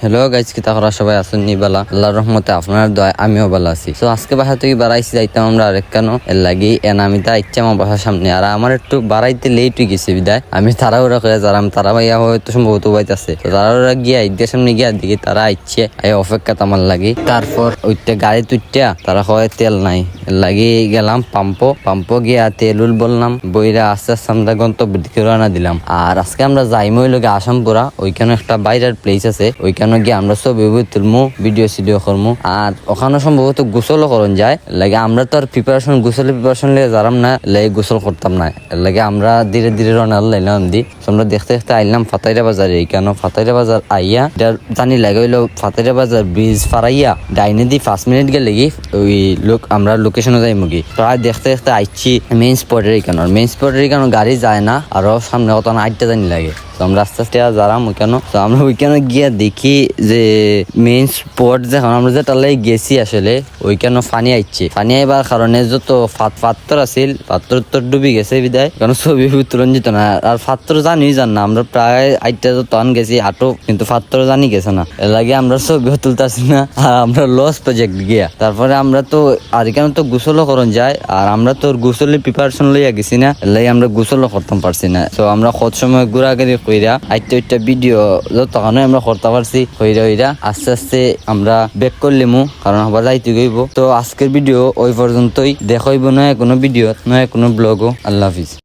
Hello guys, কি তাহরা সবাই আছেন নিবালা? আল্লাহর রহমতে আপনার দয় আমিও ভালো আছি। তো আজকে বাসা থেকে বাড়াইছি যাইতাম আমরা আরেক কেন এর লাগি আমি তা ইচ্ছা আমার বাসার সামনে আর আমার একটু বাড়াইতে লেট হয়ে গেছে বিদায় আমি তাড়াহুড়া করে যারাম তারা ভাইয়া হয়তো সম্ভবত বাইতেছে তো তাড়াহুড়া গিয়া ঈদের সামনে গিয়া দিকে তারা ইচ্ছে অপেক্ষা আমার লাগি। তারপর ওইটা গাড়ি তুইটা তারা হয় তেল নাই এর লাগি গেলাম পাম্পো গিয়া তেলুল বললাম বইরা আস্তে আস্তে আমরা গন্তব্য দিকে রওনা দিলাম। আর আজকে আমরা যাইমই লোকে আসামপুরা, ওইখানে একটা বাইরের প্লেস আছে, ওইখানে গিয়ে আমরা ছবি তুলমু, ভিডিও করমু। আর ওখানে সম্ভবত গোসলও করন যায় লাগে। আমরা তো আর গোসলের প্রিপারেশন লিয়ে যারাম না, লাগে গোসল করতাম না, লাগে আমরা ধীরে ধীরে রওনা লাইলাম দি। আমরা দেখতে দেখতে আইলাম ফাতাইরা বাজারে। এইখানে ফাতাইরা বাজার আইয়া জানি লাগে হইলো ফাতাইরা বাজার ব্রিজ ফারাইয়া ডাইনে দি 5 মিনিট গেলে কি ওই লোক আমরা লোকেশনে যাই মুগি। প্রায় দেখতে দেখতে আইছি মেইন স্পটের এখানে গাড়ি যায় না, আরো সামনে অত আটটা জানি লাগে। তো আমরা আস্তে আস্তে যারাম ওইখানে। তো আমরা ওইখানে গিয়ে দেখি যে মেইন স্পট যখন আমরা যেটা গেছি আসলে ওইখানে পানি আইছে। পানি আইবার কারণে যত পাত্তর আছিল পাত্তর ডুবি গেছে বিদায় কারণ ছবি তুলন যেত না। আর পাত্তর জানি না, আমরা প্রায় আইটা যত আন গেছি আটো, কিন্তু পাত্তর জানি গেছে না, এর লাগে আমরা ছবিও তুলতেছি না। আর আমরা লস প্রজেক্ট গিয়া তারপরে আমরা তো আর এখানে তো গোসলও করন যায়, আর আমরা তো গোসলের প্রিপারেশন লইয়া গেছি না, এর লাগে আমরা গোসলও করতাম পারছি না। তো আমরা কত সময় ঘোরাঘুরি কইরা আইটা ভিডিও যতক্ষণে আমরা করতে পারছি হইরা আস্তে আস্তে আমরা ব্যাক করলিমু, কারণ আবার যাইতে গইব। তো আজকের ভিডিও ওই পর্যন্তই, দেখাইব নয় কোনো ভিডিও নয় কোনো ব্লগও। আল্লাহ হাফিজ।